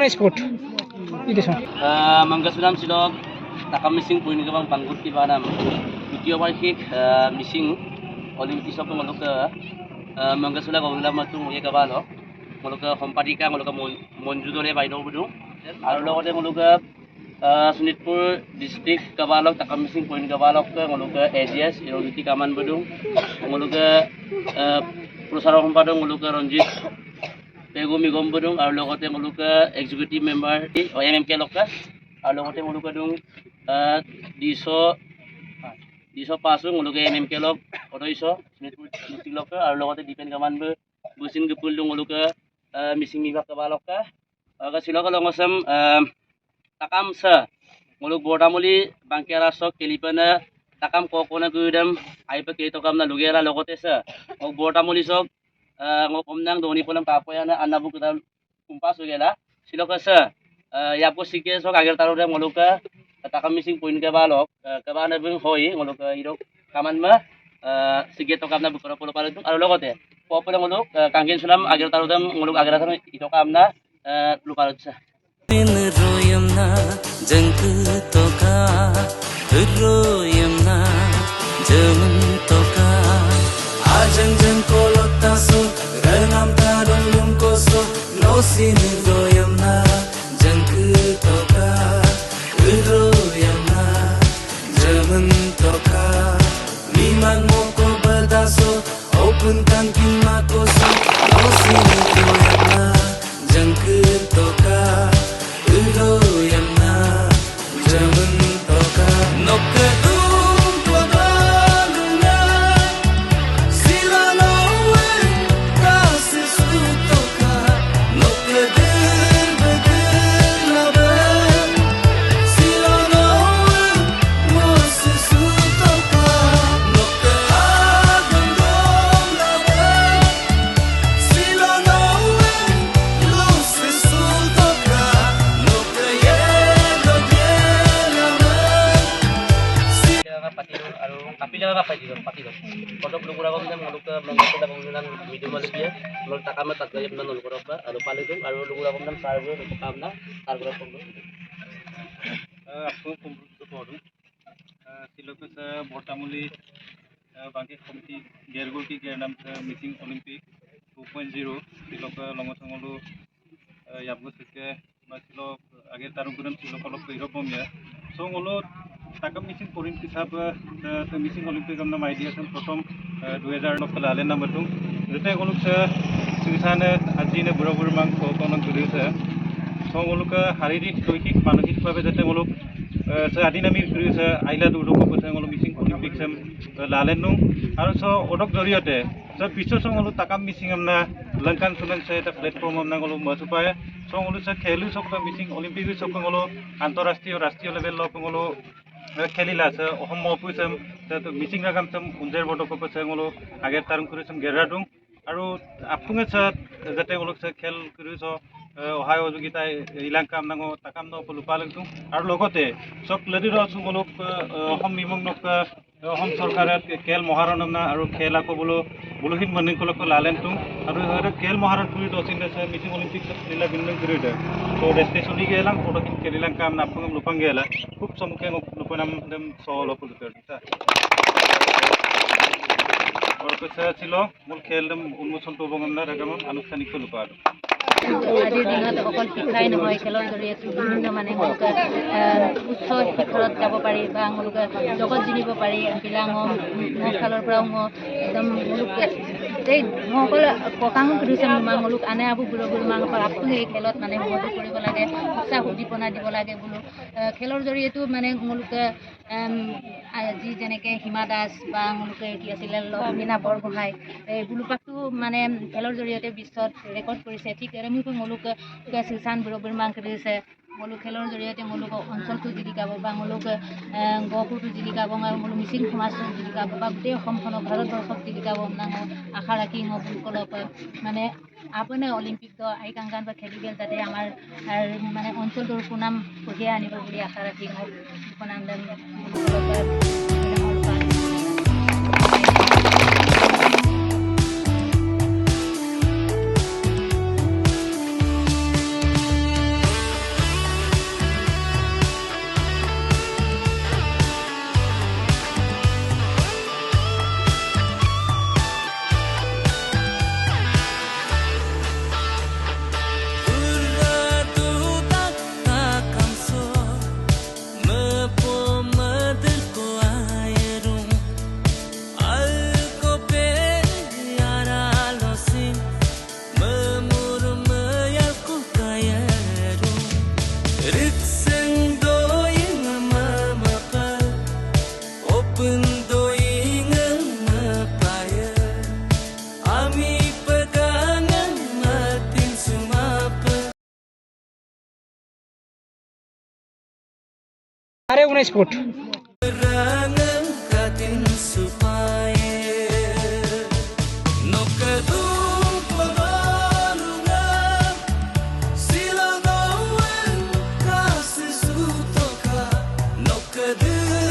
Sport. Itu sah. Manggasunam silok takam mising puin ke bang panggut di panam. Video baik mising Olimpik sok ngolok ke Manggasula ko ulam matung ye kabalo. Ngolok ke kompadika ngolok ke monjudore baidong budung. Aru lokote ngolok ke Sunitpur district kabalok takam mising puin kabalok ke ngolok ke AGS Iroliti Kaman budung. Ngolok ke Prusaro kompadong ngolok ke Ronjit Pegumi Gombodong আৰু লগতে মলুকা executive member OMMK লকা আৰু লগতে মলুকা দং 205 মলুকা MMK লক 200 স্মিতপুৰ district লকা আৰু লগতে ডিপেন command বুচিন গুপুল দং মলুকা missing বিভাগ কবা লকা আৰু সিলক লংসম তাকাম সা মলুক বৰ্তামলি বাংকিয়াৰা সক কেলিপনা তাকাম কোকনা গুইডম আইপা কেতকাম না লুগেৰা লগতে সা বৰ্তামলি সক ngomnang doni polam papoyana anabu kita kumpas ugela silokasa yapo sike sok agar taruda ngoluka takam missing point ke balok ke bana bing hoi ngoluka irok kaman ma sige to kamna bukara polo palu aru logote popole ngoluk kanggen sulam agar tarudam ngoluk agar taru ito kamna luparut sa royamna jangku toka royamna jaman toka ajang jang kolot taso renam tarung koso no sin royamna jangku toka royamna jaman toka liman moko berdaso open kankin makoso no sin royamna jangku toka royamna jaman toka nokadu Kodok lukura ko minam ngolok mangkota bangunan medium malibia ngol takama tatgayam na ngol korok ba alo paludum alo lukura ko minam sarbo kamna sarbo ko आपको कुम्भुत पढ़ू सिलोक से बोटामुली बाकी committee गेरगोल की गेर नाम से missing Olympic 2.0 सिलोक लंगसंगलु याबगो सिके बासिलो आगे तारुगुरम सिलोक लोक इरोपमिया सोंगलो takam missing porin kisab the missing olympic amna idea sam prothom 2009 kala alen number 2 jete goluk se sinsane ajine burabur mang ko konon kuruse so goluk haririk doikik manokik bhabe jete goluk se adinami kuruse aila du roko ko goluk missing olympic sam lalen nu aru so odok joriote so bisho so goluk takam missing amna lankan sunan se ta platform amna goluk masupaye so goluk se khelu sok missing olympic sok goluk antarashtriyo rashtriyo level lok goluk খেলিলা আছে অসম মপুইছম তো মিচিং রাগামছম উনজের বটক পছংলো আগের তারং করিছম গেরাডুং আৰু আপুঙে যাতে গলক খেল কৰিছ অহায় অযোগিতাই ইলাকা আমনাঙো তাকাম ন পলুপালংতুং আৰু লগতে সব লেডিৰ সুমলক অসম মিমংনক অসম চৰকাৰে খেল মহাৰণনা আৰু খেল আকো বুলহিন মনিকলক লালেনতুং আৰু খেল মহাৰণ কৰি দচিন আছে মিচিং অলিম্পিক লীলা বিন্দু কৰি দে তো ৰেস্টেশনি গেলাম পৰকিন খেলিলাং কাম নাপুঙম লুপাং গেলা খুব সমুখে লুপনাম দেম সল পলুতৰ দিতা পৰকছে ছিল মূল খেল দেম উন্মোচন তবংনা ৰাগম আনুষ্ঠানিক লুপাৰ আজিৰ দিনত অকল শিক্ষাই নহয় খেলৰ জৰিয়তে বিভিন্ন মানে উচ্চ শিখৰত যাব পাৰি বা জগত জিনিব পাৰি বিলাঙম মখালৰ পৰা একদম এই মকল পকাঙো কৰিছে মাঙলুক আনে আবু বুঢ় মাঙ আপুনি এই খেলত মানে সহযোগ কৰিব লাগে উৎসাহ উদ্দীপনা দিব লাগে বোলো খেলৰ জৰিয়তেও মানে মোলোকে যি যেনেকৈ হিমা দাস বা মোলোকে কি আছিলে মীনা বৰগোহাঁই এই বুলুপাকটো মানে খেলৰ জৰিয়তে বিশ্বত ৰেকৰ্ড কৰিছে ঠিক এৰমিকো মোলোকে শিলচান বুঢ় মাং কৰিছে মোলো খেলৰ জৰিয়তে মোলোক অঞ্চলটো জিলিকাব বা মোলোক গহপুৰটো জিলিকাব মোলো মিচিং সমাজটো জিলিকাব বা গোটেই অসমখনক ভাৰতবৰ্ষক জিলিকাব আশা ৰাখি বুলকলক মানে আপুনি অলিম্পিক আইকাংগান বা খেলিবেল যাতে আমাৰ মানে অঞ্চলটোৰ সুনাম কঢ়িয়াই আনিব বুলি আশা ৰাখি সুনাম 19 foot Silagowen kasih sutoka, no kedua.